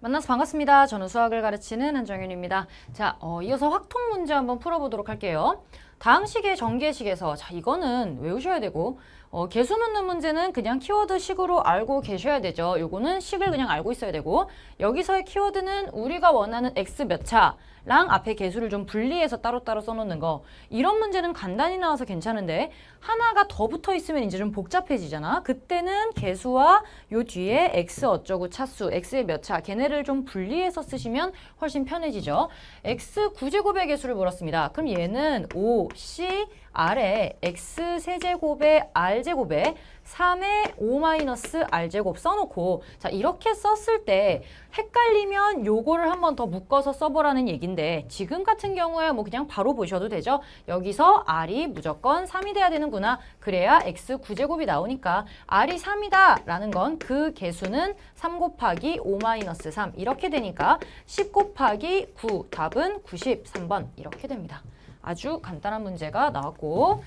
만나서 반갑습니다. 저는 수학을 가르치는 한정윤입니다. 자, 이어서 확통 문제 한번 풀어보도록 할게요. 다항식의 전개식에서 자 이거는 외우셔야 되고 개수 묻는 문제는 그냥 키워드 식으로 알고 계셔야 되죠. 요거는 식을 그냥 알고 있어야 되고 여기서의 키워드는 우리가 원하는 x 몇 차랑 앞에 개수를 좀 분리해서 따로따로 써놓는 거. 이런 문제는 간단히 나와서 괜찮은데 하나가 더 붙어 있으면 이제 좀 복잡해지잖아. 그때는 개수와 요 뒤에 x 어쩌고 차수, x의 몇 차, 걔네를 좀 분리해서 쓰시면 훨씬 편해지죠. x 9제곱의 개수를 물었습니다. 그럼 얘는 5c r에 x 세제곱에 r제곱에 3에 5-r제곱 써놓고 자 이렇게 썼을 때 헷갈리면 요거를 한 번 더 묶어서 써보라는 얘긴데 지금 같은 경우에 뭐 그냥 바로 보셔도 되죠. 여기서 r이 무조건 3이 돼야 되는구나. 그래야 x 9제곱이 나오니까 r이 3이다 라는 건 그 개수는 3 곱하기 5-3 이렇게 되니까 10 곱하기 9 답은 93번 이렇게 됩니다. 아주 간단한 문제가 나왔고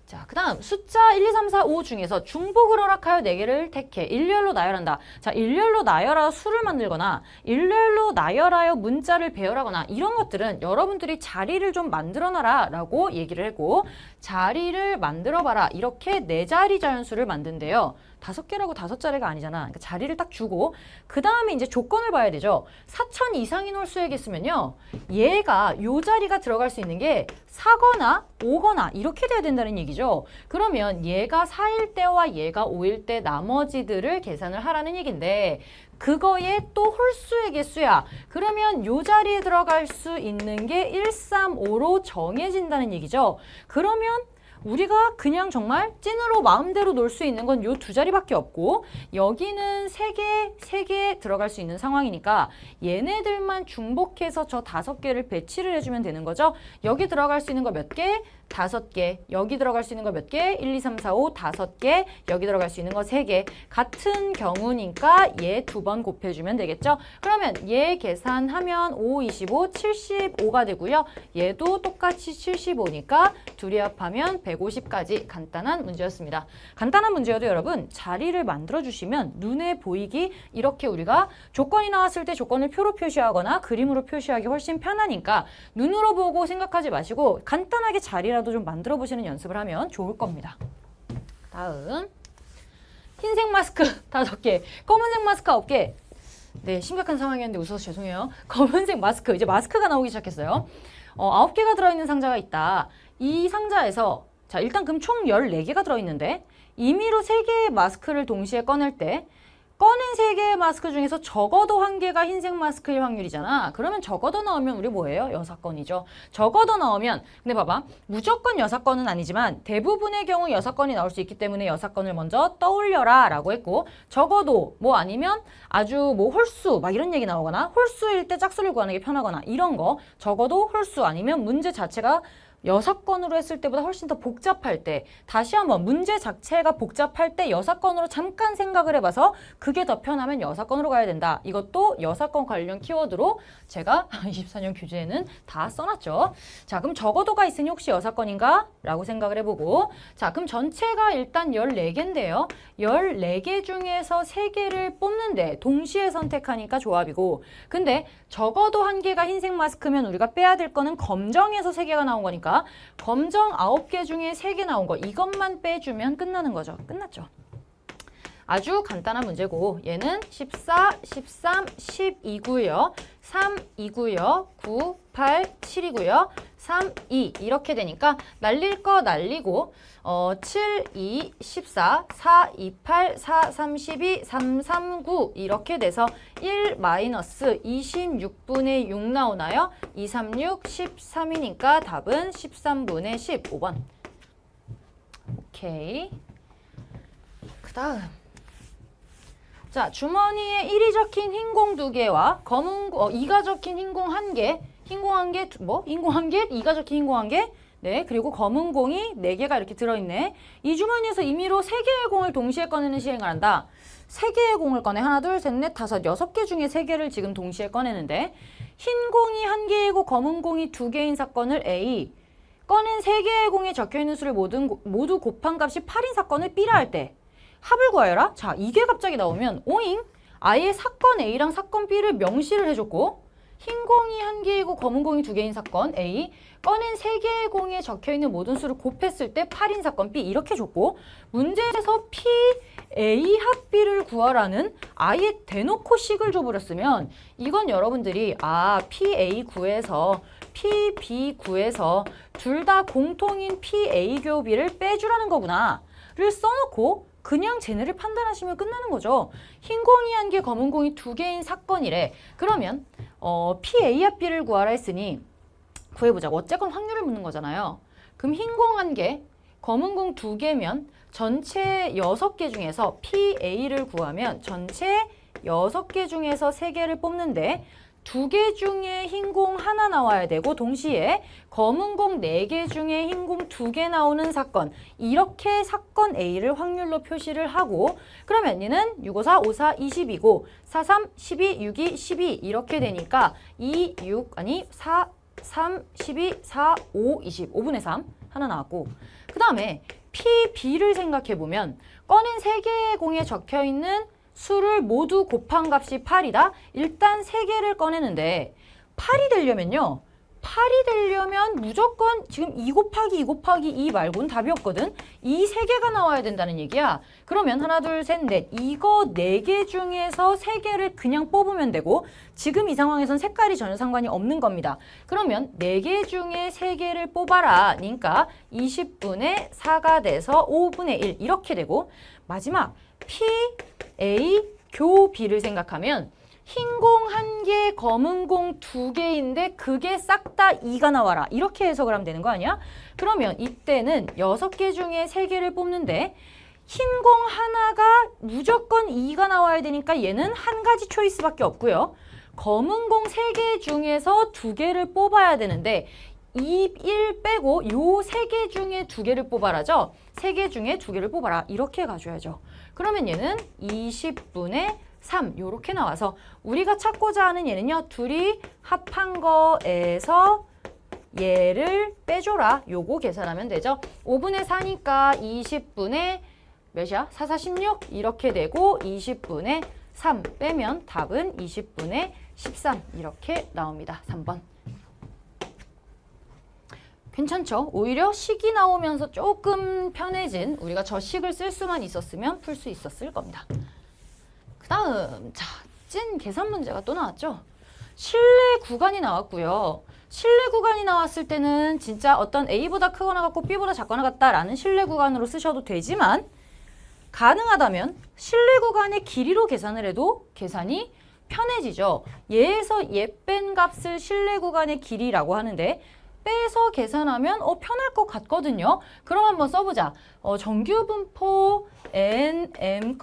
자, 그 다음 숫자 1, 2, 3, 4, 5 중에서 중복을 허락하여 4개를 택해. 일렬로 나열한다. 자, 일렬로 나열하여 수를 만들거나 일렬로 나열하여 문자를 배열하거나 이런 것들은 여러분들이 자리를 좀 만들어놔라 라고 얘기를 했고 자리를 만들어봐라. 이렇게 4자리 자연수를 만든대요. 5개라고 5자리가 아니잖아. 그러니까 자리를 딱 주고 그 다음에 이제 조건을 봐야 되죠. 4천 이상인 홀수에 있으면요. 얘가 요 자리가 들어갈 수 있는 게 4거나 5거나 이렇게 돼야 된다는 얘기죠. 그러면 얘가 4일 때와 얘가 5일 때 나머지들을 계산을 하라는 얘긴데 그거에 또 홀수의 개수야. 그러면 요 자리에 들어갈 수 있는 게 1, 3, 5로 정해진다는 얘기죠. 그러면 우리가 그냥 정말 찐으로 마음대로 놀 수 있는 건 요 2자리밖에 없고 여기는 3개 들어갈 수 있는 상황이니까 얘네들만 중복해서 저 5개를 배치를 해주면 되는 거죠. 여기 들어갈 수 있는 거 몇 개? 5개. 여기 들어갈 수 있는 거 몇 개? 1, 2, 3, 4, 5, 5개. 여기 들어갈 수 있는 거 3개. 같은 경우니까 얘 2번 곱해주면 되겠죠? 그러면 얘 계산하면 5, 25, 75가 되고요. 얘도 똑같이 75니까 둘이 합하면 150까지 간단한 문제였습니다. 간단한 문제여도 여러분 자리를 만들어주시면 눈에 보이기 이렇게 우리가 조건이 나왔을 때 조건을 표로 표시하거나 그림으로 표시하기 훨씬 편하니까 눈으로 보고 생각하지 마시고 간단하게 자리라도 좀 만들어 보시는 연습을 하면 좋을 겁니다. 다음 흰색 마스크 5개, 검은색 마스크 9개. 네, 심각한 상황이었는데 웃어서 죄송해요. 검은색 마스크, 이제 마스크가 나오기 시작했어요. 9개가 들어있는 상자가 있다. 이 상자에서 자 일단 그럼 총 14개가 들어있는데 임의로 3개의 마스크를 동시에 꺼낼 때 꺼낸 3개의 마스크 중에서 적어도 1개가 흰색 마스크일 확률이잖아. 그러면 적어도 나오면 우리 뭐예요? 6건이죠. 적어도 나오면 근데 봐봐. 무조건 6건은 아니지만 대부분의 경우 6건이 나올 수 있기 때문에 6건을 먼저 떠올려라 라고 했고 적어도 뭐 아니면 아주 뭐 홀수 막 이런 얘기 나오거나 홀수일 때 짝수를 구하는 게 편하거나 이런 거 적어도 홀수 아니면 문제 자체가 6건으로 했을 때보다 훨씬 더 복잡할 때 다시 한번 문제 자체가 복잡할 때 6건으로 잠깐 생각을 해봐서 그게 더 편하면 6건으로 가야 된다. 이것도 6건 관련 키워드로 제가 24년 교재에는 다 써놨죠. 자 그럼 적어도가 있으니 혹시 6건인가? 라고 생각을 해보고 자 그럼 전체가 일단 14개인데요. 14개 중에서 3개를 뽑는데 동시에 선택하니까 조합이고 근데 적어도 1개가 흰색 마스크면 우리가 빼야 될 거는 검정에서 3개가 나온 거니까 검정 9개 중에 3개 나온 거 이것만 빼주면 끝나는 거죠. 끝났죠. 아주 간단한 문제고 얘는 14, 13, 12고요. 3, 2고요. 9, 8, 7이고요. 3, 2 이렇게 되니까 날릴 거 날리고 7, 2, 14, 4, 2, 8, 4, 3, 12, 3, 3, 9 이렇게 돼서 1 마이너스 26분의 6 나오나요? 2, 3, 6, 13이니까 답은 13분의 15번. 오케이. 그 다음 자, 주머니에 1이 적힌 흰공 2개와 검은 2가 적힌 흰공 1개, 흰공 1개, 흰공 1개, 2가 적힌 흰공 1개, 네, 그리고 검은 공이 4개가 이렇게 들어있네. 이 주머니에서 임의로 3개의 공을 동시에 꺼내는 시행을 한다. 3개의 공을 꺼내. 하나, 둘, 셋, 넷, 다섯, 6개 중에 3개를 지금 동시에 꺼내는데 흰 공이 1개이고 검은 공이 2개인 사건을 A, 꺼낸 3개의 공에 적혀있는 수를 모두 곱한 값이 8인 사건을 B라 할 때 합을 구하여라. 자, 이게 갑자기 나오면 오잉? 아예 사건 A랑 사건 B를 명시를 해줬고 흰 공이 1개이고 검은 공이 2개인 사건 A, 꺼낸 3개의 공에 적혀있는 모든 수를 곱했을 때 8인 사건 B 이렇게 줬고 문제에서 P, A 합 B를 구하라는 아예 대놓고 식을 줘버렸으면 이건 여러분들이 P, A 구해서 P, B 구해서 둘 다 공통인 P, A 교 B를 빼주라는 거구나 를 써놓고 그냥 쟤네를 판단하시면 끝나는 거죠. 흰 공이 1개, 검은 공이 2개인 사건이래. 그러면 P, A 합 B를 구하라 했으니 구해보자고. 어쨌건 확률을 묻는 거잖아요. 그럼 흰 공 1개, 검은 공 2개면 전체 6개 중에서 P, A를 구하면 전체 6개 중에서 3개를 뽑는데 2개 중에 흰 공 하나 나와야 되고 동시에 검은 공 4개 중에 흰 공 2개 나오는 사건 이렇게 사건 A를 확률로 표시를 하고 그러면 얘는 6, 5, 4, 5, 4, 20이고 4, 3, 12, 6, 2, 12 이렇게 되니까 4, 3, 12, 4, 5, 20 5분의 3 하나 나왔고 그 다음에 P, B를 생각해보면 꺼낸 3개의 공에 적혀있는 수를 모두 곱한 값이 8이다. 일단 3개를 꺼내는데 8이 되려면요. 8이 되려면 무조건 지금 2 곱하기 2 곱하기 2 말고는 답이 없거든. 이 3개가 나와야 된다는 얘기야. 그러면 하나, 둘, 셋, 넷. 이거 4개 중에서 3개를 그냥 뽑으면 되고 지금 이 상황에선 색깔이 전혀 상관이 없는 겁니다. 그러면 4개 중에 3개를 뽑아라. 그러니까 20분의 4가 돼서 5분의 1 이렇게 되고 마지막 P, A, 교 B를 생각하면 흰 공 1개, 검은 공 2개인데 그게 싹 다 2가 나와라. 이렇게 해석을 하면 되는 거 아니야? 그러면 이때는 6개 중에 3개를 뽑는데 흰 공 하나가 무조건 2가 나와야 되니까 얘는 한 가지 초이스밖에 없고요. 검은 공 3개 중에서 2개를 뽑아야 되는데 2, 1 빼고 요 3개 중에 2개를 뽑아라죠. 3개 중에 2개를 뽑아라. 이렇게 가줘야죠. 그러면 얘는 20분의 3 요렇게 나와서 우리가 찾고자 하는 얘는요. 둘이 합한 거에서 얘를 빼줘라. 요거 계산하면 되죠. 5분의 4니까 20분의 몇이야? 4, 4, 16 이렇게 되고 20분의 3 빼면 답은 20분의 13 이렇게 나옵니다. 3번. 괜찮죠? 오히려 식이 나오면서 조금 편해진 우리가 저 식을 쓸 수만 있었으면 풀 수 있었을 겁니다. 그 다음 자, 찐 계산 문제가 또 나왔죠? 실내 구간이 나왔고요. 실내 구간이 나왔을 때는 진짜 어떤 A보다 크거나 같고 B보다 작거나 같다라는 실내 구간으로 쓰셔도 되지만 가능하다면 실내 구간의 길이로 계산을 해도 계산이 편해지죠. 얘에서 얘 뺀 값을 실내 구간의 길이라고 하는데 빼서 계산하면 편할 것 같거든요. 그럼 한번 써보자. 정규 분포 n, m,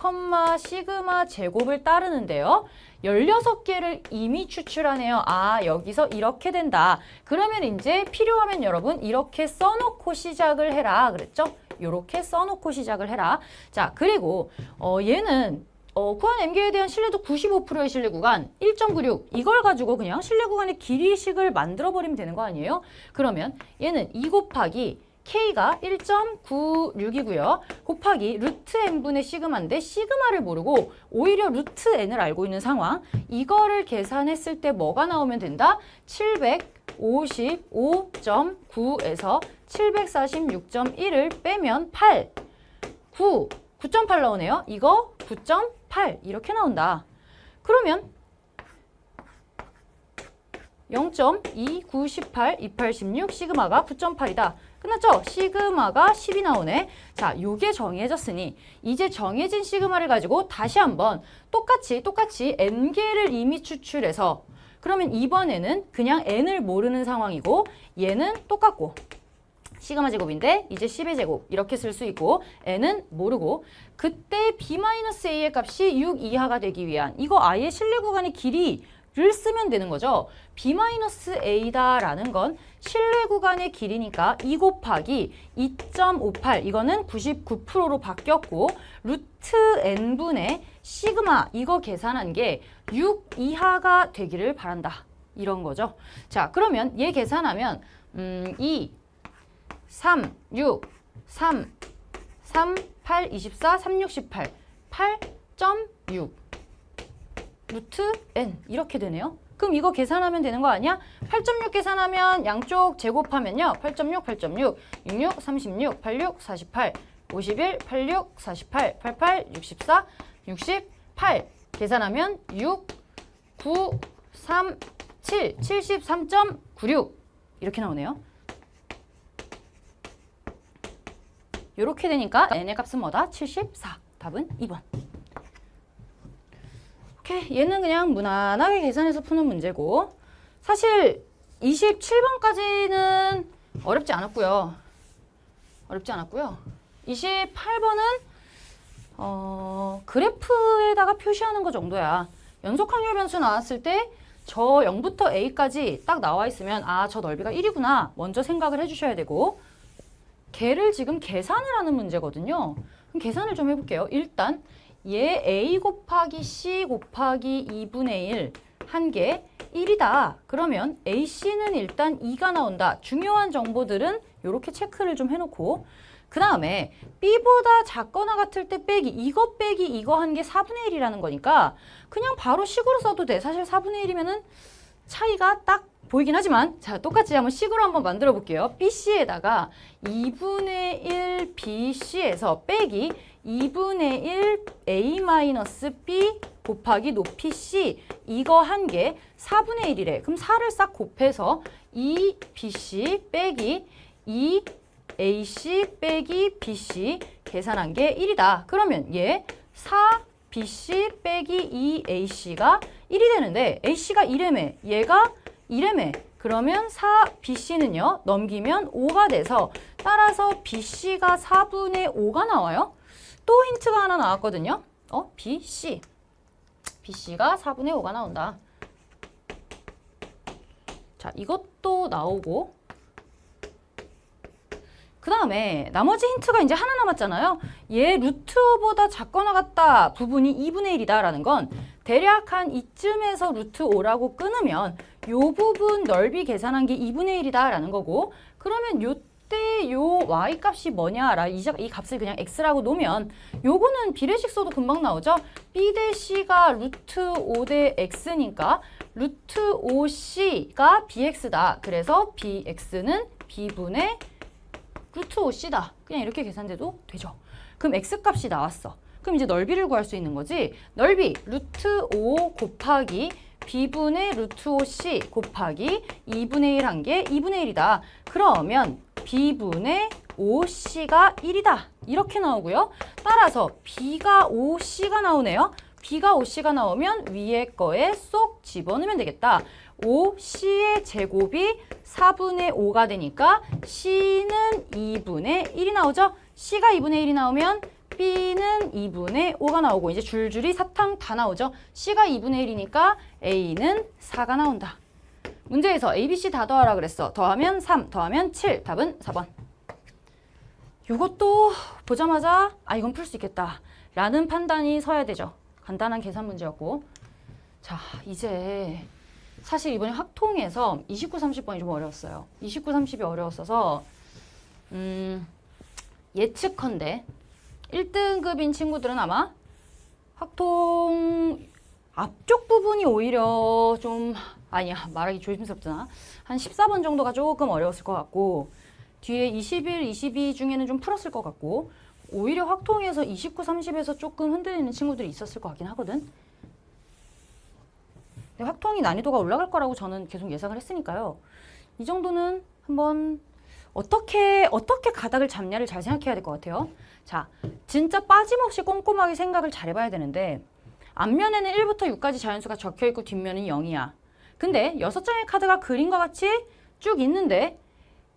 시그마 제곱을 따르는데요. 16개를 이미 추출하네요. 여기서 이렇게 된다. 그러면 이제 필요하면 여러분 이렇게 써놓고 시작을 해라. 그랬죠? 이렇게 써놓고 시작을 해라. 자, 그리고 얘는 구한 M계에 대한 신뢰도 95%의 신뢰 구간 1.96 이걸 가지고 그냥 신뢰 구간의 길이식을 만들어버리면 되는 거 아니에요? 그러면 얘는 2 곱하기 K가 1.96이고요. 곱하기 루트 N분의 시그마인데 시그마를 모르고 오히려 루트 N을 알고 있는 상황 이거를 계산했을 때 뭐가 나오면 된다? 755.9에서 746.1을 빼면 8, 9.8 나오네요. 이거 9.8 이렇게 나온다. 그러면 0.2, 9, 18, 28, 16 시그마가 9.8이다. 끝났죠? 시그마가 10이 나오네. 자, 요게 정해졌으니 이제 정해진 시그마를 가지고 다시 한번 똑같이 n개를 이미 추출해서 그러면 이번에는 그냥 n을 모르는 상황이고 얘는 똑같고 시그마 제곱인데 이제 10의 제곱 이렇게 쓸 수 있고 n은 모르고 그때 b-a의 값이 6 이하가 되기 위한 이거 아예 실내 구간의 길이를 쓰면 되는 거죠. b-a다라는 건 실내 구간의 길이니까 2 곱하기 2.58 이거는 99%로 바뀌었고 루트 n분의 시그마 이거 계산한 게 6 이하가 되기를 바란다. 이런 거죠. 자, 그러면 얘 계산하면 2 3, 6, 3, 3, 8, 24, 3, 6, 18, 8.6 루트 n 이렇게 되네요. 그럼 이거 계산하면 되는 거 아니야? 8.6 계산하면 양쪽 제곱하면요. 8.6, 8.6, 66, 36, 86, 48, 51, 86, 48, 88, 64, 68 계산하면 6, 9, 3, 7, 73.96 이렇게 나오네요. 이렇게 되니까 n의 값은 뭐다? 74. 답은 2번. 오케이, 얘는 그냥 무난하게 계산해서 푸는 문제고 사실 27번까지는 어렵지 않았고요. 28번은 그래프에다가 표시하는 거 정도야. 연속 확률 변수 나왔을 때 저 0부터 a까지 딱 나와 있으면 아, 저 넓이가 1이구나 먼저 생각을 해주셔야 되고 걔를 지금 계산을 하는 문제거든요. 그럼 계산을 좀 해볼게요. 일단 얘 a 곱하기 c 곱하기 2분의 1 한 개 1이다. 그러면 ac는 일단 2가 나온다. 중요한 정보들은 이렇게 체크를 좀 해놓고 그 다음에 b보다 작거나 같을 때 빼기 이거 한 게 4분의 1이라는 거니까 그냥 바로 식으로 써도 돼. 사실 4분의 1이면은 차이가 딱 보이긴 하지만 자 똑같이 한번 식으로 한번 만들어 볼게요. BC에다가 2분의 1 BC에서 빼기 2분의 1 A-B 곱하기 높이 C 이거 한 개 4분의 1이래. 그럼 4를 싹 곱해서 2BC 빼기 2AC 빼기 BC 계산한 게 1이다. 그러면 얘 4BC 빼기 2AC가 1이 되는데 AC가 1이래. 얘가 1이래. 그러면 4BC는요. 넘기면 5가 돼서 따라서 BC가 4분의 5가 나와요. 또 힌트가 하나 나왔거든요. BC가 4분의 5가 나온다. 자, 이것도 나오고 그 다음에 나머지 힌트가 이제 하나 남았잖아요. 얘 루트보다 작거나 같다 부분이 2분의 1이다 라는 건 대략 한 이쯤에서 루트 5라고 끊으면 요 부분 넓이 계산한 게 2분의 1이다 라는 거고 그러면 요때 요 y 값이 뭐냐 이 값을 그냥 x라고 놓으면 요거는 비례식 써도 금방 나오죠. b 대 c가 루트 5 대 x니까 루트 5c가 bx다. 그래서 bx는 b분의 루트 5c다. 그냥 이렇게 계산돼도 되죠. 그럼 x값이 나왔어. 그럼 이제 넓이를 구할 수 있는 거지. 넓이 루트 5 곱하기 b분의 루트 5c 곱하기 2분의 1 한 게 2분의 1이다. 그러면 b분의 5c가 1이다. 이렇게 나오고요. 따라서 b가 5c가 나오네요. b가 5c가 나오면 위에 거에 쏙 집어넣으면 되겠다. 5c의 제곱이 4분의 5가 되니까 c는 2분의 1이 나오죠. c가 2분의 1이 나오면 b는 2분의 5가 나오고 이제 줄줄이 사탕 다 나오죠. c가 2분의 1이니까 a는 4가 나온다. 문제에서 a, b, c 다 더하라 그랬어. 더하면 3, 더하면 7. 답은 4번. 이것도 보자마자 아 이건 풀 수 있겠다 라는 판단이 서야 되죠. 간단한 계산 문제였고 자 이제 사실 이번에 확통에서 29, 30번이 좀 어려웠어요. 29, 30이 어려웠어서 예측컨대 1등급인 친구들은 아마 확통 앞쪽 부분이 오히려 좀 아니야 말하기 조심스럽잖아. 한 14번 정도가 조금 어려웠을 것 같고 뒤에 21, 22 중에는 좀 풀었을 것 같고 오히려 확통에서 29, 30에서 조금 흔들리는 친구들이 있었을 것 같긴 하거든. 근데 확통이 난이도가 올라갈 거라고 저는 계속 예상을 했으니까요. 이 정도는 한번 어떻게 가닥을 잡냐를 잘 생각해야 될 것 같아요. 자, 진짜 빠짐없이 꼼꼼하게 생각을 잘 해봐야 되는데 앞면에는 1부터 6까지 자연수가 적혀있고 뒷면은 0이야. 근데 6장의 카드가 그림과 같이 쭉 있는데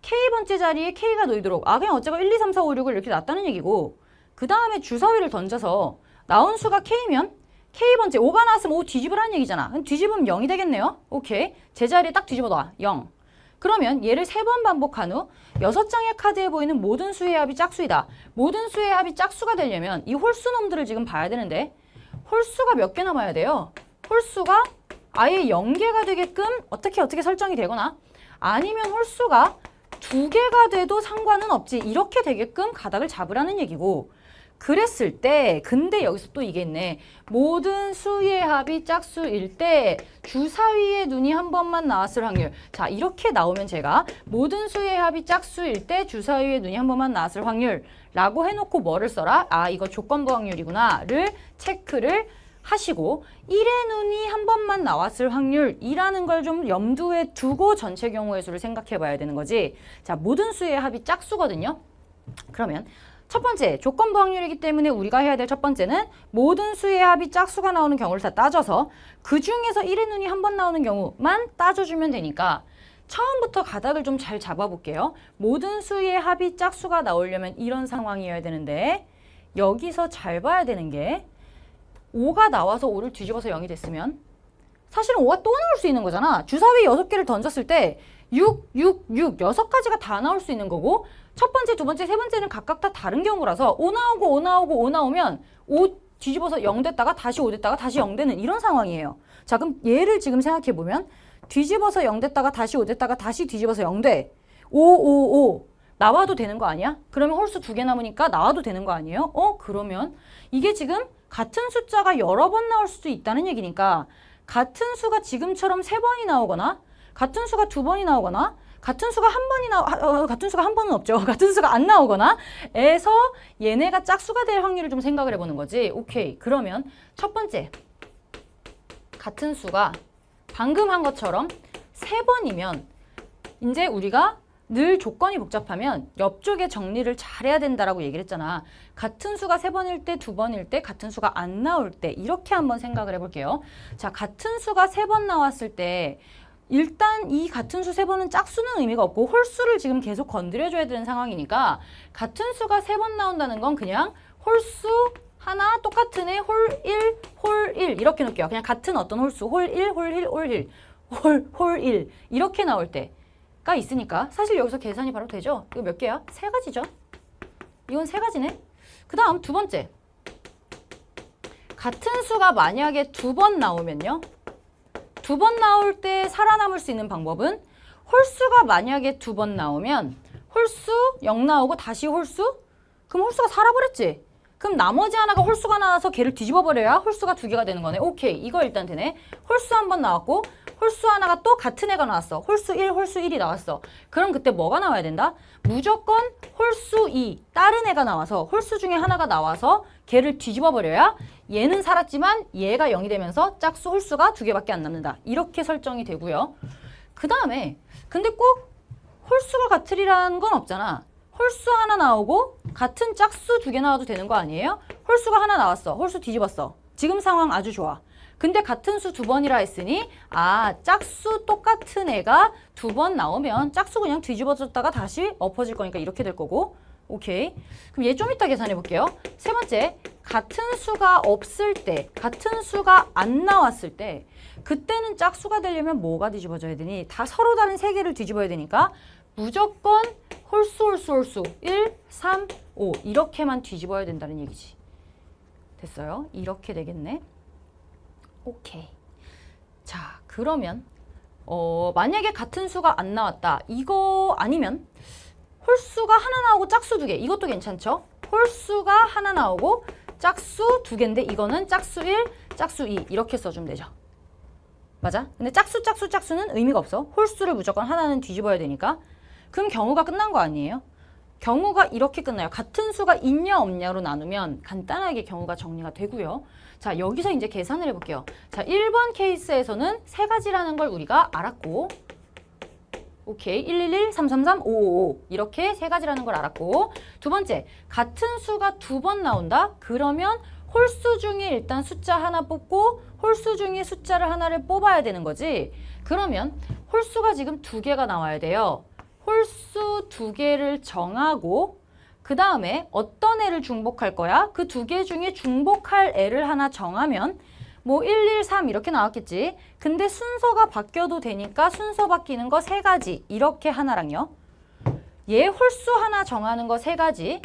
K번째 자리에 K가 놓이도록 그냥 어쨌건 1, 2, 3, 4, 5, 6을 이렇게 놨다는 얘기고 그 다음에 주사위를 던져서 나온 수가 K면 K번째 5가 나왔으면 5 뒤집으라는 얘기잖아. 그럼 뒤집으면 0이 되겠네요. 오케이. 제자리에 딱 뒤집어 놔. 0. 그러면 얘를 3번 반복한 후 6장의 카드에 보이는 모든 수의 합이 짝수이다. 모든 수의 합이 짝수가 되려면 이 홀수 놈들을 지금 봐야 되는데 홀수가 몇 개 남아야 돼요? 홀수가 아예 0개가 되게끔 어떻게 설정이 되거나 아니면 홀수가 2개가 돼도 상관은 없지. 이렇게 되게끔 가닥을 잡으라는 얘기고 그랬을 때 근데 여기서 또 이게 있네. 모든 수의 합이 짝수일 때 주사위의 눈이 한 번만 나왔을 확률. 자, 이렇게 나오면 제가 모든 수의 합이 짝수일 때 주사위의 눈이 한 번만 나왔을 확률라고 해놓고 뭐를 써라? 아, 이거 조건부 확률이구나를 체크를 하시고 1의 눈이 한 번만 나왔을 확률이라는 걸 좀 염두에 두고 전체 경우의 수를 생각해 봐야 되는 거지. 자, 모든 수의 합이 짝수거든요. 그러면 첫 번째, 조건부 확률이기 때문에 우리가 해야 될 첫 번째는 모든 수의 합이 짝수가 나오는 경우를 다 따져서 그 중에서 1의 눈이 한 번 나오는 경우만 따져주면 되니까 처음부터 가닥을 좀 잘 잡아볼게요. 모든 수의 합이 짝수가 나오려면 이런 상황이어야 되는데 여기서 잘 봐야 되는 게 5가 나와서 5를 뒤집어서 0이 됐으면 사실은 5가 또 나올 수 있는 거잖아. 주사위 6개를 던졌을 때 6, 6, 6, 6가지가 다 나올 수 있는 거고 첫 번째, 두 번째, 세 번째는 각각 다 다른 경우라서 5 나오고 5 나오고 5 나오면 5 뒤집어서 0 됐다가 다시 5 됐다가 다시 0 되는 이런 상황이에요. 자, 그럼 얘를 지금 생각해보면 뒤집어서 0 됐다가 다시 5 됐다가 다시 뒤집어서 0 돼. 5, 5, 5 나와도 되는 거 아니야? 그러면 홀수 2개 남으니까 나와도 되는 거 아니에요? 그러면 이게 지금 같은 숫자가 여러 번 나올 수도 있다는 얘기니까 같은 수가 지금처럼 3번이 나오거나 같은 수가 2번이 나오거나 같은 수가 같은 수가 한 번은 없죠. 같은 수가 안 나오거나 해서 얘네가 짝수가 될 확률을 좀 생각을 해보는 거지. 오케이. 그러면 첫 번째 같은 수가 방금 한 것처럼 3번이면 이제 우리가 늘 조건이 복잡하면 옆쪽에 정리를 잘해야 된다라고 얘기를 했잖아. 같은 수가 3번일 때, 2번일 때, 같은 수가 안 나올 때 이렇게 한번 생각을 해볼게요. 자, 같은 수가 3번 나왔을 때 일단 이 같은 수 3번은 짝수는 의미가 없고 홀수를 지금 계속 건드려줘야 되는 상황이니까 같은 수가 3번 나온다는 건 그냥 홀수 하나 똑같은 애 홀 1, 홀 1 이렇게 놓을게요. 그냥 같은 어떤 홀수 홀 1, 홀 1, 홀 1, 홀 1 이렇게 나올 때가 있으니까 사실 여기서 계산이 바로 되죠. 이거 몇 개야? 3가지죠. 이건 3가지네. 그 다음 두 번째 같은 수가 만약에 2번 나오면요. 2번 나올 때 살아남을 수 있는 방법은 홀수가 만약에 2번 나오면 홀수 0 나오고 다시 홀수? 그럼 홀수가 살아버렸지? 그럼 나머지 하나가 홀수가 나와서 걔를 뒤집어 버려야 홀수가 2개가 되는 거네. 오케이. 이거 일단 되네. 홀수 한 번 나왔고 홀수 하나가 또 같은 애가 나왔어. 홀수 1, 홀수 1이 나왔어. 그럼 그때 뭐가 나와야 된다? 무조건 홀수 2, 다른 애가 나와서 홀수 중에 하나가 나와서 걔를 뒤집어 버려야 얘는 살았지만 얘가 0이 되면서 짝수 홀수가 2개밖에 안 남는다. 이렇게 설정이 되고요. 그 다음에 근데 꼭 홀수가 같으리라는 건 없잖아. 홀수 하나 나오고 같은 짝수 2개 나와도 되는 거 아니에요? 홀수가 하나 나왔어. 홀수 뒤집었어. 지금 상황 아주 좋아. 근데 같은 수 2번이라 했으니 짝수 똑같은 애가 2번 나오면 짝수 그냥 뒤집어졌다가 다시 엎어질 거니까 이렇게 될 거고. 오케이. 그럼 얘 좀 이따 계산해 볼게요. 세 번째, 같은 수가 없을 때, 같은 수가 안 나왔을 때 그때는 짝수가 되려면 뭐가 뒤집어져야 되니? 다 서로 다른 3개를 뒤집어야 되니까 무조건 홀수 1, 3, 5 이렇게만 뒤집어야 된다는 얘기지. 됐어요? 이렇게 되겠네. 오케이. 자, 그러면 만약에 같은 수가 안 나왔다. 이거 아니면 홀수가 하나 나오고 짝수 2개. 이것도 괜찮죠? 홀수가 하나 나오고 짝수 2개인데 이거는 짝수 1, 짝수 2 이렇게 써주면 되죠. 맞아? 근데 짝수는 의미가 없어. 홀수를 무조건 하나는 뒤집어야 되니까. 그럼 경우가 끝난 거 아니에요? 경우가 이렇게 끝나요. 같은 수가 있냐 없냐로 나누면 간단하게 경우가 정리가 되고요. 자, 여기서 이제 계산을 해볼게요. 자, 1번 케이스에서는 3가지라는 걸 우리가 알았고 오케이. 111, 333, 555 이렇게 3가지라는 걸 알았고 두 번째, 같은 수가 2번 나온다? 그러면 홀수 중에 일단 숫자 하나 뽑고 홀수 중에 숫자를 하나를 뽑아야 되는 거지. 그러면 홀수가 지금 2개가 나와야 돼요. 홀수 2개를 정하고 그 다음에 어떤 애를 중복할 거야? 그 2개 중에 중복할 애를 하나 정하면 뭐 1, 1, 3 이렇게 나왔겠지. 근데 순서가 바뀌어도 되니까 순서 바뀌는 거 3가지 이렇게 하나랑요. 얘 홀수 하나 정하는 거 3가지.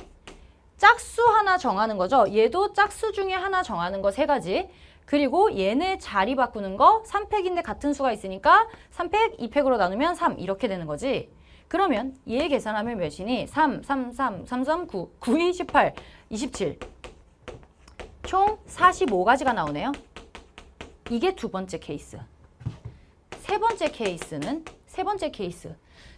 짝수 하나 정하는 거죠. 얘도 짝수 중에 하나 정하는 거 3가지. 그리고 얘네 자리 바꾸는 거 3팩인데 같은 수가 있으니까 3팩, 2팩으로 나누면 3 이렇게 되는 거지. 그러면 얘 계산하면 몇이니? 3, 3, 3, 3, 3, 9, 9, 2, 18, 27. 총 45가지가 나오네요. 이게 두 번째 케이스. 세 번째 케이스.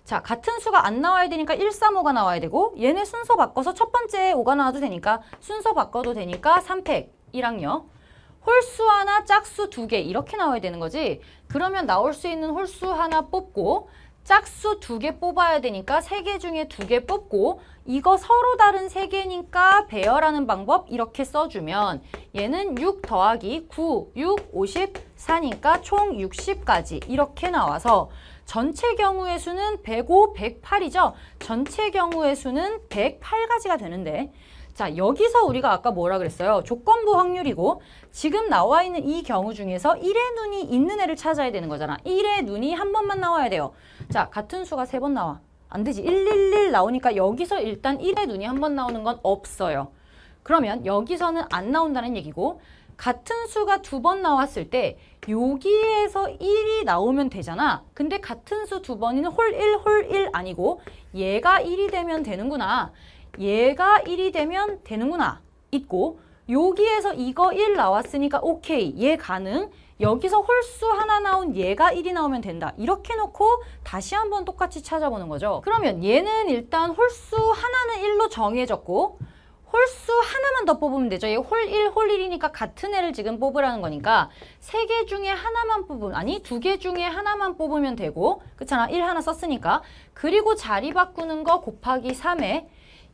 자, 같은 수가 안 나와야 되니까 1, 3, 5가 나와야 되고 얘네 순서 바꿔서 첫 번째 5가 나와도 되니까 순서 바꿔도 되니까 3팩 1항요. 홀수 하나, 짝수 2개 이렇게 나와야 되는 거지. 그러면 나올 수 있는 홀수 하나 뽑고 짝수 2개 뽑아야 되니까 3개 중에 2개 뽑고 이거 서로 다른 3개니까 배열하는 방법 이렇게 써주면 얘는 6 더하기 9, 6, 54니까 총 60까지 이렇게 나와서 전체 경우의 수는 105, 108이죠. 전체 경우의 수는 108가지가 되는데 자, 여기서 우리가 아까 뭐라 그랬어요? 조건부 확률이고 지금 나와 있는 이 경우 중에서 1의 눈이 있는 애를 찾아야 되는 거잖아. 1의 눈이 한 번만 나와야 돼요. 자, 같은 수가 3번 나와. 안 되지. 111 나오니까 여기서 일단 1의 눈이 한 번 나오는 건 없어요. 그러면 여기서는 안 나온다는 얘기고 같은 수가 2번 나왔을 때 여기에서 1이 나오면 되잖아. 근데 같은 수 2번이는 홀 1 아니고 얘가 1이 되면 되는구나. 얘가 1이 되면 되는구나. 있고 여기에서 이거 1 나왔으니까 오케이. 얘 가능. 여기서 홀수 하나 나온 얘가 1이 나오면 된다. 이렇게 놓고 다시 한번 똑같이 찾아보는 거죠. 그러면 얘는 일단 홀수 하나는 1로 정해졌고 홀수 하나만 더 뽑으면 되죠. 얘 홀 1, 홀 1이니까 같은 애를 지금 뽑으라는 거니까 3개 중에 하나만 뽑으면 아니 2개 중에 하나만 뽑으면 되고 그렇잖아. 1 하나 썼으니까. 그리고 자리 바꾸는 거 곱하기 3에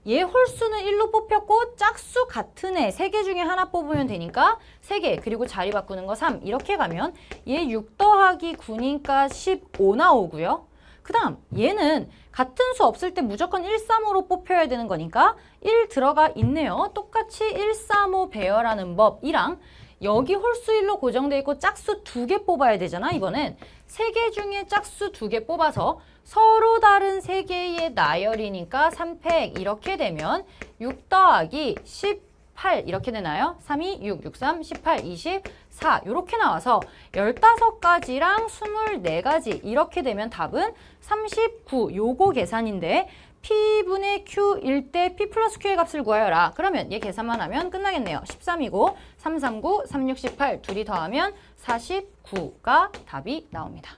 얘 홀수는 1로 뽑혔고 짝수 같은 애 3개 중에 하나 뽑으면 되니까 3개 그리고 자리 바꾸는 거 3 이렇게 가면 얘 6 더하기 9니까 15 나오고요. 그 다음 얘는 같은 수 없을 때 무조건 1, 3, 5로 뽑혀야 되는 거니까 1 들어가 있네요. 똑같이 1, 3, 5 배열하는 법이랑 여기 홀수 1로 고정돼 있고 짝수 2개 뽑아야 되잖아. 이번엔 3개 중에 짝수 2개 뽑아서 서로 다른 3개의 나열이니까 3팩 이렇게 되면 6 더하기 18 이렇게 되나요? 3, 2, 6, 6, 3, 18, 24 이렇게 나와서 15가지랑 24가지 이렇게 되면 답은 39 요거 계산인데 P분의 Q일 때 P 플러스 Q의 값을 구하여라. 그러면 얘 계산만 하면 끝나겠네요. 13이고 3, 3, 9, 3, 6, 18 둘이 더하면 49가 답이 나옵니다.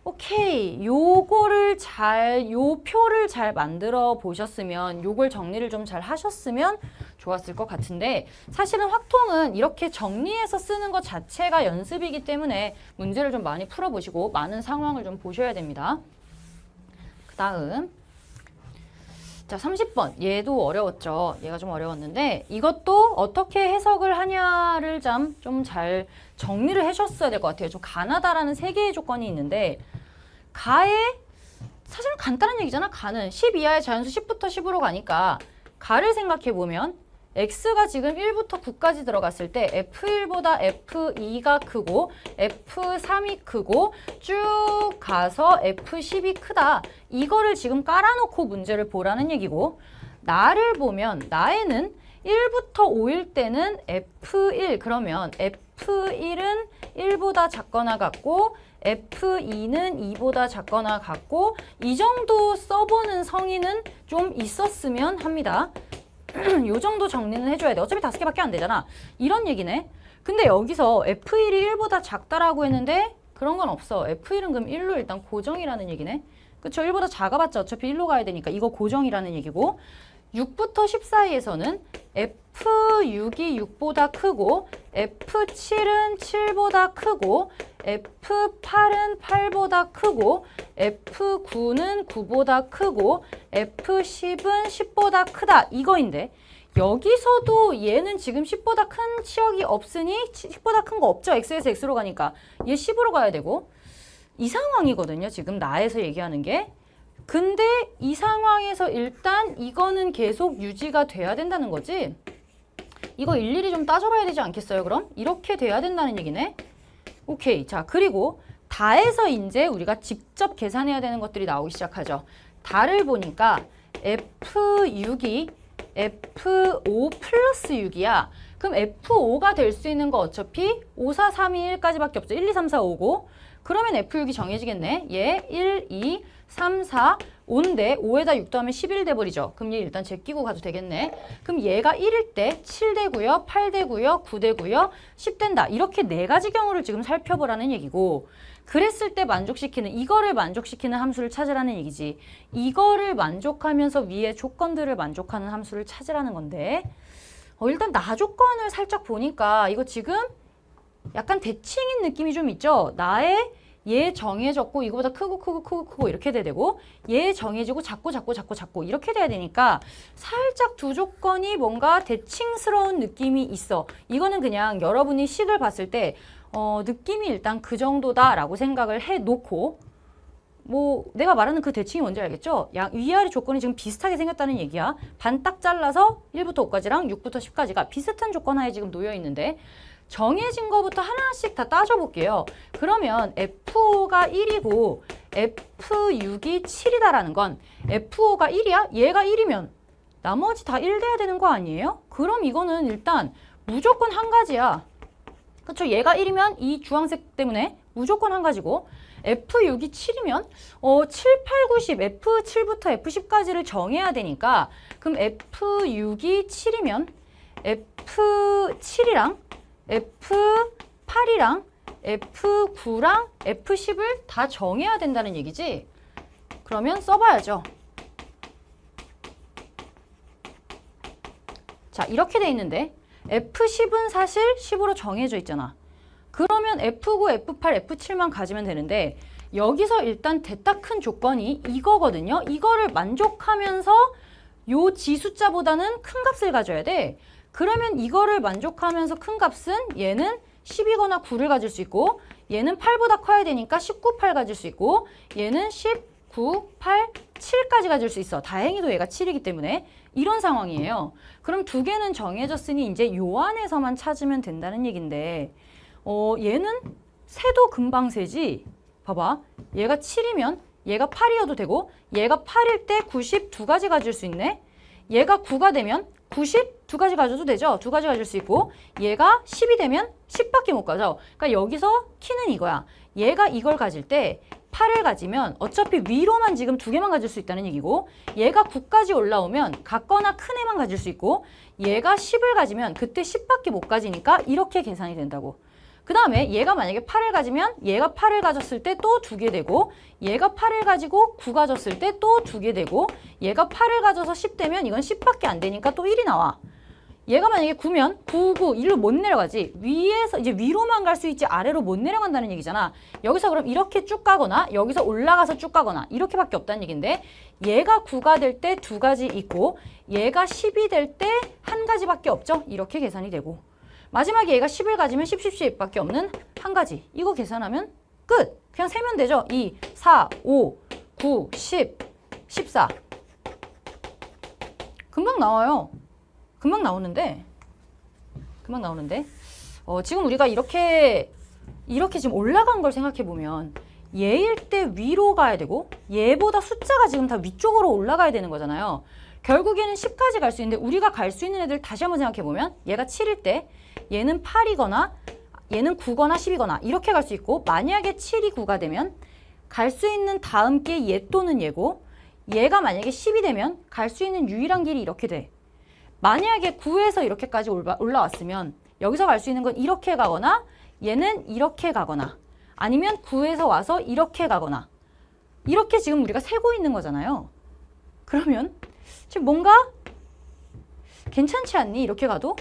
오케이. 요 표를 잘 만들어 보셨으면 요걸 정리를 좀 잘 하셨으면 좋았을 것 같은데 사실은 확통은 이렇게 정리해서 쓰는 것 자체가 연습이기 때문에 문제를 좀 많이 풀어보시고 많은 상황을 좀 보셔야 됩니다. 그 다음 자 30번 얘도 어려웠죠. 얘가 좀 어려웠는데 이것도 어떻게 해석을 하냐를 좀 잘 정리를 해주셨어야 될 것 같아요. 좀 가나다라는 3개의 조건이 있는데 가에 사실은 간단한 얘기잖아. 가는 10 이하의 자연수 10부터 10으로 가니까 가를 생각해보면 x가 지금 1부터 9까지 들어갔을 때 f1보다 f2가 크고 f3이 크고 쭉 가서 f10이 크다. 이거를 지금 깔아놓고 문제를 보라는 얘기고 나를 보면 나에는 1부터 5일 때는 f1 그러면 f1은 1보다 작거나 같고 F2는 2보다 작거나 같고 이 정도 써보는 성의는 좀 있었으면 합니다. 요 정도 정리는 해줘야 돼. 어차피 5개밖에 안 되잖아. 이런 얘기네. 근데 여기서 F1이 1보다 작다라고 했는데 그런 건 없어. F1은 그럼 1로 일단 고정이라는 얘기네. 그쵸? 1보다 작아봤자 어차피 1로 가야 되니까 이거 고정이라는 얘기고 6부터 10 사이에서는 F6이 6보다 크고 F7은 7보다 크고 F8은 8보다 크고 F9는 9보다 크고 F10은 10보다 크다 이거인데 여기서도 얘는 지금 10보다 큰 치역이 없으니 10보다 큰 거 없죠. X에서 X로 가니까 얘 10으로 가야 되고 이 상황이거든요. 지금 나에서 얘기하는 게 근데 이 상황에서 일단 이거는 계속 유지가 돼야 된다는 거지. 이거 일일이 좀 따져봐야 되지 않겠어요, 그럼? 이렇게 돼야 된다는 얘기네. 오케이. 자, 그리고 다에서 이제 우리가 직접 계산해야 되는 것들이 나오기 시작하죠. 다를 보니까 F6이 F5 플러스 6이야. 그럼 F5가 될 수 있는 거 어차피 5, 4, 3, 2, 1까지밖에 없죠. 1, 2, 3, 4, 5고. 그러면 F6이 정해지겠네. 얘 1, 2, 3, 4, 5인데 5에다 6 더하면 11 돼버리죠. 그럼 얘 일단 제끼고 가도 되겠네. 그럼 얘가 1일 때 7 되고요, 8 되고요, 9 되고요, 10 된다. 이렇게 네 가지 경우를 지금 살펴보라는 얘기고 그랬을 때 만족시키는 이거를 만족시키는 함수를 찾으라는 얘기지. 이거를 만족하면서 위에 조건들을 만족하는 함수를 찾으라는 건데 일단 나 조건을 살짝 보니까 이거 지금 약간 대칭인 느낌이 좀 있죠. 나의 얘 정해졌고 이거보다 크고 이렇게 돼야 되고 얘 정해지고 작고 이렇게 돼야 되니까 살짝 두 조건이 뭔가 대칭스러운 느낌이 있어. 이거는 그냥 여러분이 식을 봤을 때 느낌이 일단 그 정도다라고 생각을 해놓고 뭐 내가 말하는 그 대칭이 뭔지 알겠죠? 위아래 조건이 지금 비슷하게 생겼다는 얘기야. 반 딱 잘라서 1부터 5까지랑 6부터 10까지가 비슷한 조건 하에 지금 놓여 있는데 정해진 거부터 하나씩 다 따져볼게요. 그러면 F5가 1이고 F6이 7이다라는 건 F5가 1이야? 얘가 1이면 나머지 다 1 돼야 되는 거 아니에요? 그럼 이거는 일단 무조건 한 가지야. 그쵸? 얘가 1이면 이 주황색 때문에 무조건 한 가지고 F6이 7이면 7, 8, 9, 10, F7부터 F10까지를 정해야 되니까 그럼 F6이 7이면 F7이랑 F8이랑 F9랑 F10을 다 정해야 된다는 얘기지. 그러면 써봐야죠. 자, 이렇게 돼 있는데 F10은 사실 10으로 정해져 있잖아. 그러면 F9, F8, F7만 가지면 되는데 여기서 일단 대따 큰 조건이 이거거든요. 이거를 만족하면서 요 지숫자보다는 큰 값을 가져야 돼. 그러면 이거를 만족하면서 큰 값은 얘는 10이거나 9를 가질 수 있고 얘는 8보다 커야 되니까 19, 8 가질 수 있고 얘는 19, 8, 7까지 가질 수 있어. 다행히도 얘가 7이기 때문에 이런 상황이에요. 그럼 두 개는 정해졌으니 이제 요 안에서만 찾으면 된다는 얘긴데 얘는 세도 금방 세지. 봐봐. 얘가 7이면 얘가 8이어도 되고 얘가 8일 때 90 두 가지 가질 수 있네. 얘가 9가 되면 90 두 가지 가져도 되죠. 두 가지 가질 수 있고 얘가 10이 되면 10밖에 못 가져. 그러니까 여기서 키는 이거야. 얘가 이걸 가질 때 8을 가지면 어차피 위로만 지금 두 개만 가질 수 있다는 얘기고 얘가 9까지 올라오면 같거나 큰 애만 가질 수 있고 얘가 10을 가지면 그때 10밖에 못 가지니까 이렇게 계산이 된다고. 그 다음에 얘가 만약에 8을 가지면 얘가 8을 가졌을 때 또 두 개 되고 얘가 8을 가지고 9 가졌을 때 또 두 개 되고 얘가 8을 가져서 10 되면 이건 10밖에 안 되니까 또 1이 나와. 얘가 만약에 9면 9, 9, 1로 못 내려가지. 위에서 이제 위로만 갈 수 있지 아래로 못 내려간다는 얘기잖아. 여기서 그럼 이렇게 쭉 가거나 여기서 올라가서 쭉 가거나 이렇게밖에 없다는 얘긴데 얘가 9가 될 때 두 가지 있고 얘가 10이 될 때 한 가지밖에 없죠. 이렇게 계산이 되고 마지막에 얘가 10을 가지면 10, 10, 10밖에 없는 한 가지. 이거 계산하면 끝. 그냥 세면 되죠. 2, 4, 5, 9, 10, 14. 금방 나와요. 금방 나오는데 지금 우리가 이렇게 지금 올라간 걸 생각해 보면 얘일 때 위로 가야 되고 얘보다 숫자가 지금 다 위쪽으로 올라가야 되는 거잖아요. 결국에는 10까지 갈 수 있는데 우리가 갈 수 있는 애들 다시 한번 생각해 보면 얘가 7일 때 얘는 8이거나 얘는 9거나 10이거나 이렇게 갈 수 있고 만약에 7이 9가 되면 갈 수 있는 다음 게 얘 또는 얘고 얘가 만약에 10이 되면 갈 수 있는 유일한 길이 이렇게 돼. 만약에 9에서 이렇게까지 올라왔으면 여기서 갈 수 있는 건 이렇게 가거나 얘는 이렇게 가거나 아니면 9에서 와서 이렇게 가거나 이렇게 지금 우리가 세고 있는 거잖아요. 그러면 지금 뭔가 괜찮지 않니? 이렇게 가도?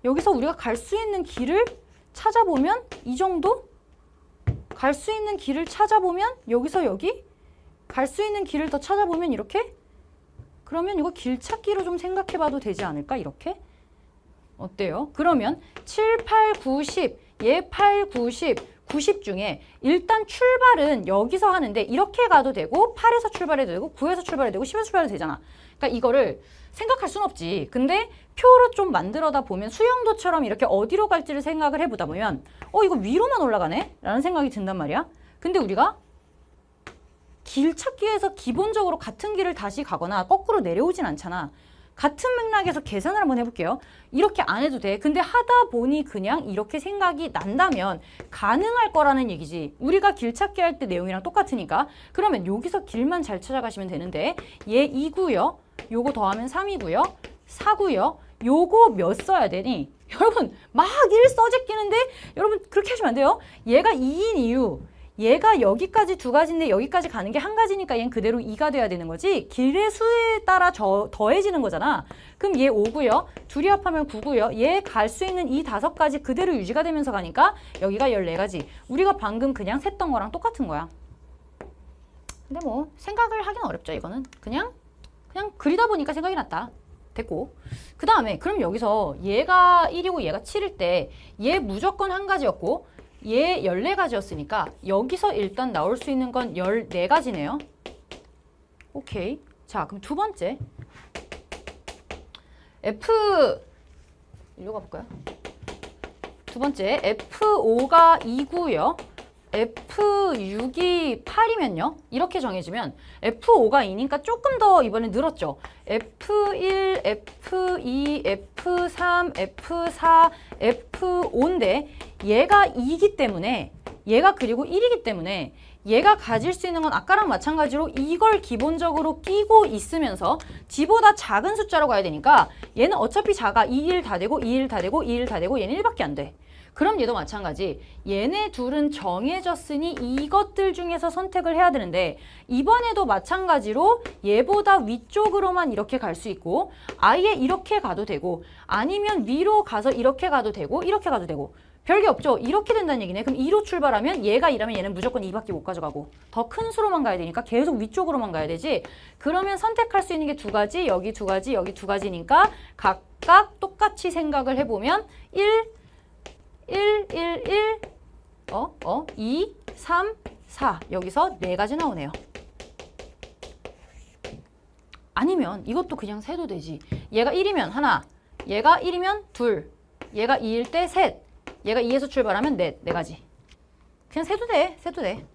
여기서 우리가 갈 수 있는 길을 찾아보면 이 정도? 갈 수 있는 길을 찾아보면 여기서 여기? 갈 수 있는 길을 더 찾아보면 이렇게? 그러면 이거 길 찾기로 좀 생각해봐도 되지 않을까? 이렇게? 어때요? 그러면 7, 8, 9, 10, 얘 8, 9, 10, 90 중에 일단 출발은 여기서 하는데 이렇게 가도 되고 8에서 출발해도 되고 9에서 출발해도 되고 10에서 출발해도 되잖아. 그러니까 이거를 생각할 순 없지. 근데 표로 좀 만들어다 보면 수영도처럼 이렇게 어디로 갈지를 생각을 해보다 보면 이거 위로만 올라가네? 라는 생각이 든단 말이야. 근데 우리가 길 찾기에서 기본적으로 같은 길을 다시 가거나 거꾸로 내려오진 않잖아. 같은 맥락에서 계산을 한번 해볼게요. 이렇게 안 해도 돼. 근데 하다 보니 그냥 이렇게 생각이 난다면 가능할 거라는 얘기지. 우리가 길 찾기 할 때 내용이랑 똑같으니까. 그러면 여기서 길만 잘 찾아가시면 되는데 얘 2고요. 요거 더하면 3이고요. 4고요. 요거 몇 써야 되니? 여러분 막 1 써제끼는데 여러분 그렇게 하시면 안 돼요. 얘가 2인 이유. 얘가 여기까지 두 가지인데 여기까지 가는 게 한 가지니까 얘는 그대로 2가 돼야 되는 거지. 길의 수에 따라 더해지는 거잖아. 그럼 얘 5고요. 둘이 합하면 9고요. 얘 갈 수 있는 이 5가지 그대로 유지가 되면서 가니까 여기가 14가지. 우리가 방금 그냥 셌던 거랑 똑같은 거야. 근데 뭐 생각을 하긴 어렵죠. 이거는 그냥 그리다 보니까 생각이 났다. 됐고. 그 다음에 그럼 여기서 얘가 1이고 얘가 7일 때 얘 무조건 한 가지였고 얘 14가지였으니까 여기서 일단 나올 수 있는 건 14가지네요. 오케이. 자, 그럼 두 번째. 일로 가볼까요? 두 번째, F5가 2고요. F6이 8이면요. 이렇게 정해지면 F5가 2니까 조금 더 이번에 늘었죠. F1, F2, F3, F4, F5인데 얘가 2이기 때문에 얘가 그리고 1이기 때문에 얘가 가질 수 있는 건 아까랑 마찬가지로 이걸 기본적으로 끼고 있으면서 지보다 작은 숫자로 가야 되니까 얘는 어차피 작아. 2, 1 다 되고 2, 1 다 되고 2, 1 다 되고 얘는 1밖에 안 돼. 그럼 얘도 마찬가지. 얘네 둘은 정해졌으니 이것들 중에서 선택을 해야 되는데 이번에도 마찬가지로 얘보다 위쪽으로만 이렇게 갈 수 있고 아예 이렇게 가도 되고 아니면 위로 가서 이렇게 가도 되고 이렇게 가도 되고 별게 없죠. 이렇게 된다는 얘기네. 그럼 2로 출발하면 얘가 2라면 얘는 무조건 2밖에 못 가져가고 더 큰 수로만 가야 되니까 계속 위쪽으로만 가야 되지. 그러면 선택할 수 있는 게 두 가지, 여기 두 가지, 여기 두 가지니까 각각 똑같이 생각을 해보면 1, 2, 3, 4 여기서 4가지 나오네요. 아니면 이것도 그냥 세도 되지. 얘가 1이면 하나, 얘가 1이면 둘, 얘가 2일 때 셋, 얘가 2에서 출발하면 넷, 4가지. 그냥 세도 돼, 세도 돼.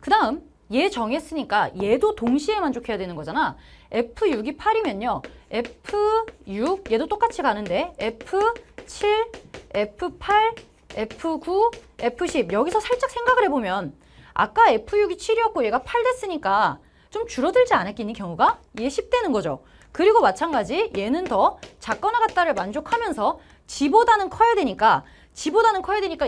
그 다음 얘 정했으니까 얘도 동시에 만족해야 되는 거잖아. F6이 8이면요. F6 얘도 똑같이 가는데 F7, F8, F9, F10 여기서 살짝 생각을 해보면 아까 F6이 7이었고 얘가 8 됐으니까 좀 줄어들지 않았겠니 경우가? 얘 10 되는 거죠. 그리고 마찬가지 얘는 더 작거나 같다를 만족하면서 지보다는 커야 되니까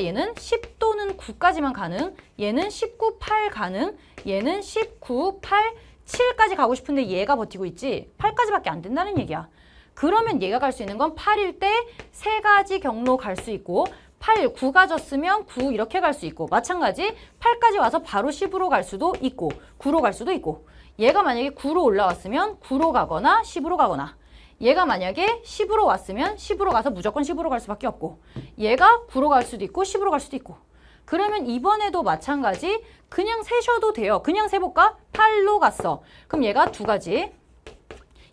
얘는 10 또는 9까지만 가능, 얘는 19, 8 가능, 얘는 19, 8, 7까지 가고 싶은데 얘가 버티고 있지 8까지밖에 안 된다는 얘기야. 그러면 얘가 갈 수 있는 건 8일 때 3가지 경로 갈 수 있고 8, 9가 졌으면 9 이렇게 갈 수 있고 마찬가지 8까지 와서 바로 10으로 갈 수도 있고 9로 갈 수도 있고 얘가 만약에 9로 올라왔으면 9로 가거나 10으로 가거나 얘가 만약에 10으로 왔으면 10으로 가서 무조건 10으로 갈 수밖에 없고 얘가 9로 갈 수도 있고 10으로 갈 수도 있고 그러면 이번에도 마찬가지 그냥 세셔도 돼요. 그냥 세볼까? 8로 갔어. 그럼 얘가 두 가지.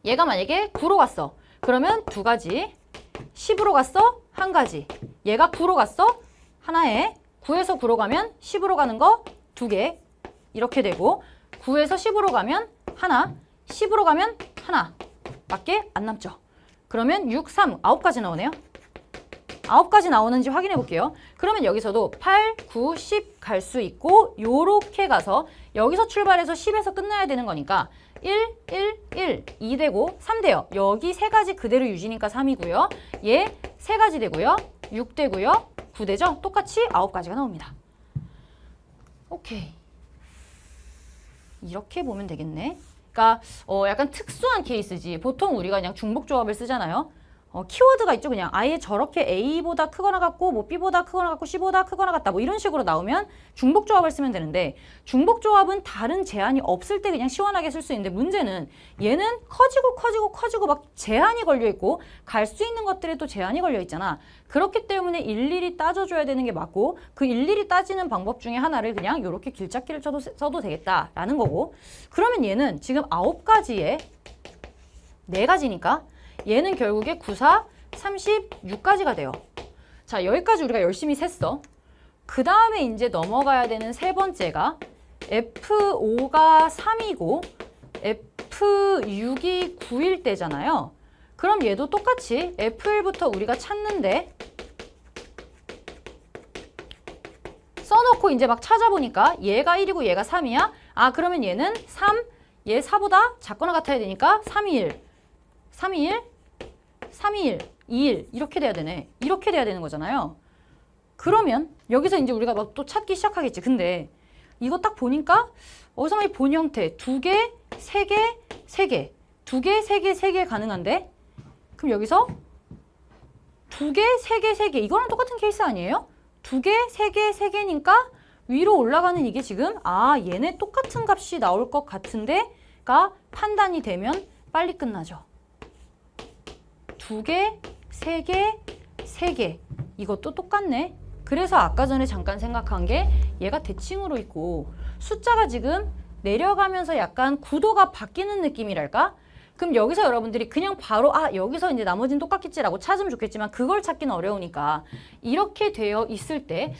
얘가 만약에 9로 갔어. 그러면 두 가지. 10으로 갔어? 한 가지. 얘가 9로 갔어? 하나에 9에서 9로 가면 10으로 가는 거 두 개. 이렇게 되고 9에서 10으로 가면 하나, 10으로 가면 하나. 밖에 안 남죠. 그러면 6, 3, 9가지 나오네요. 9가지 나오는지 확인해 볼게요. 그러면 여기서도 8, 9, 10 갈 수 있고 요렇게 가서 여기서 출발해서 10에서 끝나야 되는 거니까 1, 2 되고 3 돼요. 여기 세 가지 그대로 유지니까 3이고요. 얘 세 가지 되고요. 6 되고요. 9 되죠? 똑같이 9가지가 나옵니다. 오케이. 이렇게 보면 되겠네. 그러니까 약간 특수한 케이스지. 보통 우리가 그냥 중복조합을 쓰잖아요. 키워드가 있죠. 그냥 아예 저렇게 A보다 크거나 같고 뭐 B보다 크거나 같고 C보다 크거나 같다 뭐 이런 식으로 나오면 중복조합을 쓰면 되는데 중복조합은 다른 제한이 없을 때 그냥 시원하게 쓸 수 있는데 문제는 얘는 커지고 막 제한이 걸려 있고 갈 수 있는 것들에 또 제한이 걸려 있잖아. 그렇기 때문에 일일이 따져줘야 되는 게 맞고 그 일일이 따지는 방법 중에 하나를 그냥 이렇게 길찾기를 써도 되겠다라는 거고 그러면 얘는 지금 9가지에 4가지니까 얘는 결국에 9, 4, 36가지가 돼요. 자, 여기까지 우리가 열심히 셌어. 그 다음에 이제 넘어가야 되는 세 번째가 F5가 3이고 F6이 9일 때잖아요. 그럼 얘도 똑같이 F1부터 우리가 찾는데 써놓고 이제 막 찾아보니까 얘가 1이고 얘가 3이야? 아, 그러면 얘는 3, 얘 4보다 작거나 같아야 되니까 3이 1, 3이 1, 3이 1, 2, 1 이렇게 돼야 되네. 이렇게 돼야 되는 거잖아요. 그러면 여기서 이제 우리가 막 또 찾기 시작하겠지. 근데 이거 딱 보니까 어디서 이 본 형태 2개, 3개, 3개 2개, 3개, 3개 가능한데 그럼 여기서 2개, 3개, 3개 이거랑 똑같은 케이스 아니에요? 2개, 3개, 3개니까 위로 올라가는 이게 지금 아 얘네 똑같은 값이 나올 것 같은데가 판단이 되면 빨리 끝나죠. 2개, 3개, 3개 이것도 똑같네. 그래서 아까 전에 잠깐 생각한 게 얘가 대칭으로 있고 숫자가 지금 내려가면서 약간 구도가 바뀌는 느낌이랄까? 그럼 여기서 여러분들이 그냥 바로 아 여기서 이제 나머지는 똑같겠지라고 찾으면 좋겠지만 그걸 찾기는 어려우니까 이렇게 되어 있을 때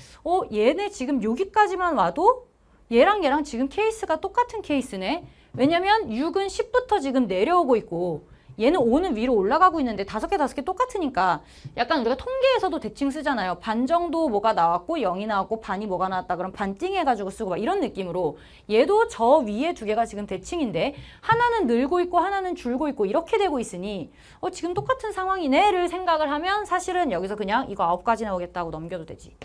얘네 지금 여기까지만 와도 얘랑 지금 케이스가 똑같은 케이스네. 왜냐면 6은 10부터 지금 내려오고 있고 얘는 5는 위로 올라가고 있는데 5개 똑같으니까 약간 우리가 통계에서도 대칭 쓰잖아요. 반 정도 뭐가 나왔고 0이 나왔고 반이 뭐가 나왔다 그럼 반띵 해가지고 쓰고 막 이런 느낌으로 얘도 저 위에 두 개가 지금 대칭인데 하나는 늘고 있고 하나는 줄고 있고 이렇게 되고 있으니 지금 똑같은 상황이네를 생각을 하면 사실은 여기서 그냥 이거 9가지 나오겠다고 넘겨도 되지.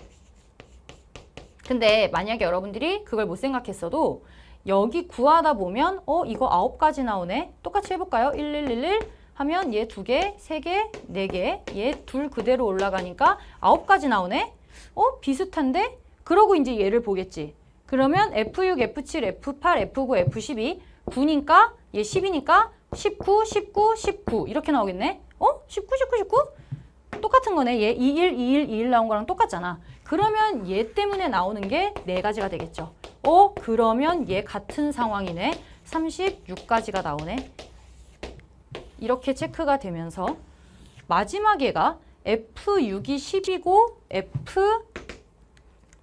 근데 만약에 여러분들이 그걸 못 생각했어도 여기 구하다 보면 이거 9가지 나오네. 똑같이 해볼까요? 1, 1, 1, 1 하면 얘 2개, 3개, 4개 얘 둘 그대로 올라가니까 9가지 나오네. 비슷한데? 그러고 이제 얘를 보겠지. 그러면 F6, F7, F8, F9, F12 9니까 얘 10이니까 19, 19, 19 이렇게 나오겠네. 19, 19, 19? 똑같은 거네. 얘 21, 21, 21 나온 거랑 똑같잖아. 그러면 얘 때문에 나오는 게 4가지가 되겠죠. 그러면 얘 같은 상황이네. 36가지가 나오네. 이렇게 체크가 되면서 마지막 얘가 F6이 10이고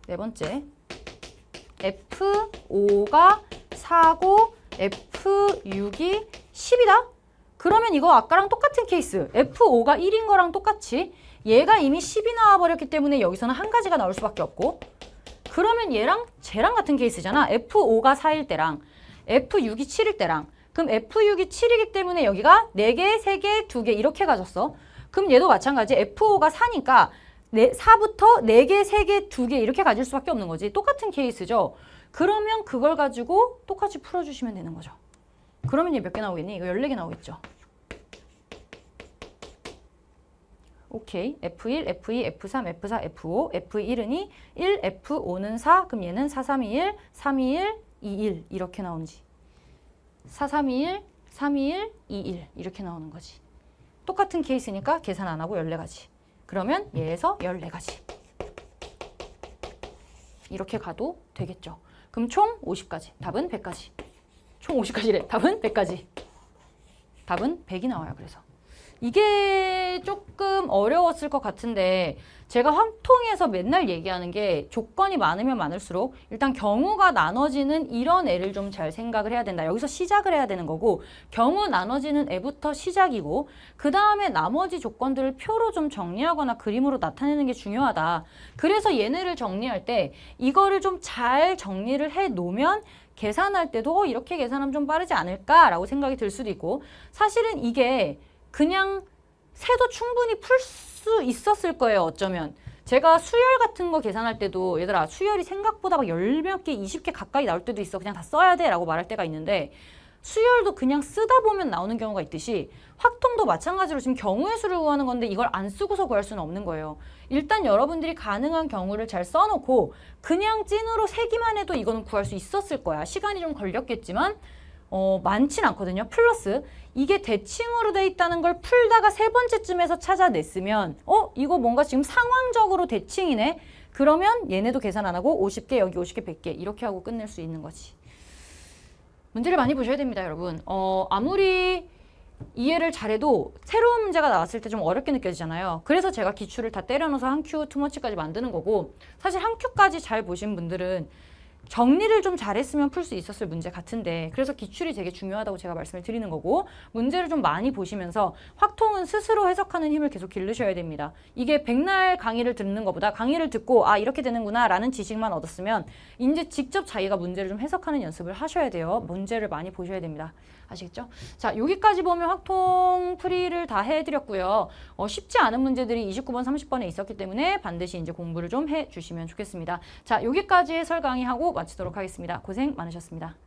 네 번째 F5가 4고 F6이 10이다? 그러면 이거 아까랑 똑같은 케이스 F5가 1인 거랑 똑같이 얘가 이미 10이 나와버렸기 때문에 여기서는 한 가지가 나올 수밖에 없고 그러면 얘랑 쟤랑 같은 케이스잖아. F5가 4일 때랑 F6이 7일 때랑 그럼 F6이 7이기 때문에 여기가 4개, 3개, 2개 이렇게 가졌어. 그럼 얘도 마찬가지 F5가 4니까 4부터 4개, 3개, 2개 이렇게 가질 수밖에 없는 거지. 똑같은 케이스죠. 그러면 그걸 가지고 똑같이 풀어주시면 되는 거죠. 그러면 얘 몇 개 나오겠니? 이거 14개 나오겠죠. 오케이. F1, F2, F3, F4, F5, F1은 1, F5는 4, 그럼 얘는 4, 3, 2, 1, 3, 2, 1, 2, 1 이렇게 나오는지 4, 3, 2, 1, 3, 2, 1, 2, 1 이렇게 나오는 거지. 똑같은 케이스니까 계산 안 하고 14가지. 그러면 얘에서 14가지. 이렇게 가도 되겠죠. 그럼 총 50가지. 답은 100가지. 총 50가지래. 답은 100가지. 답은 100이 나와요. 그래서. 이게 조금 어려웠을 것 같은데 제가 확통에서 맨날 얘기하는 게 조건이 많으면 많을수록 일단 경우가 나눠지는 이런 애를 좀 잘 생각을 해야 된다. 여기서 시작을 해야 되는 거고 경우 나눠지는 애부터 시작이고 그 다음에 나머지 조건들을 표로 좀 정리하거나 그림으로 나타내는 게 중요하다. 그래서 얘네를 정리할 때 이거를 좀 잘 정리를 해 놓으면 계산할 때도 이렇게 계산하면 좀 빠르지 않을까라고 생각이 들 수도 있고 사실은 이게 그냥 세도 충분히 풀 수 있었을 거예요. 어쩌면. 제가 수열 같은 거 계산할 때도 얘들아 수열이 생각보다 막 10몇 개, 20개 가까이 나올 때도 있어. 그냥 다 써야 돼 라고 말할 때가 있는데 수열도 그냥 쓰다 보면 나오는 경우가 있듯이 확통도 마찬가지로 지금 경우의 수를 구하는 건데 이걸 안 쓰고서 구할 수는 없는 거예요. 일단 여러분들이 가능한 경우를 잘 써놓고 그냥 찐으로 세기만 해도 이거는 구할 수 있었을 거야. 시간이 좀 걸렸겠지만 많진 않거든요. 플러스 이게 대칭으로 돼 있다는 걸 풀다가 세 번째쯤에서 찾아냈으면 이거 뭔가 지금 상황적으로 대칭이네. 그러면 얘네도 계산 안 하고 50개 여기 50개 100개 이렇게 하고 끝낼 수 있는 거지. 문제를 많이 보셔야 됩니다. 여러분. 아무리 이해를 잘해도 새로운 문제가 나왔을 때 좀 어렵게 느껴지잖아요. 그래서 제가 기출을 다 때려넣어서 한 큐 투머치까지 만드는 거고 사실 한 큐까지 잘 보신 분들은 정리를 좀 잘했으면 풀 수 있었을 문제 같은데 그래서 기출이 되게 중요하다고 제가 말씀을 드리는 거고 문제를 좀 많이 보시면서 확통은 스스로 해석하는 힘을 계속 기르셔야 됩니다. 이게 백날 강의를 듣는 것보다 강의를 듣고 아 이렇게 되는구나 라는 지식만 얻었으면 이제 직접 자기가 문제를 좀 해석하는 연습을 하셔야 돼요. 문제를 많이 보셔야 됩니다. 아시겠죠? 자, 여기까지 보면 확통 풀이를 다 해드렸고요. 쉽지 않은 문제들이 29번, 30번에 있었기 때문에 반드시 이제 공부를 좀 해주시면 좋겠습니다. 자, 여기까지 해설 강의하고 마치도록 하겠습니다. 고생 많으셨습니다.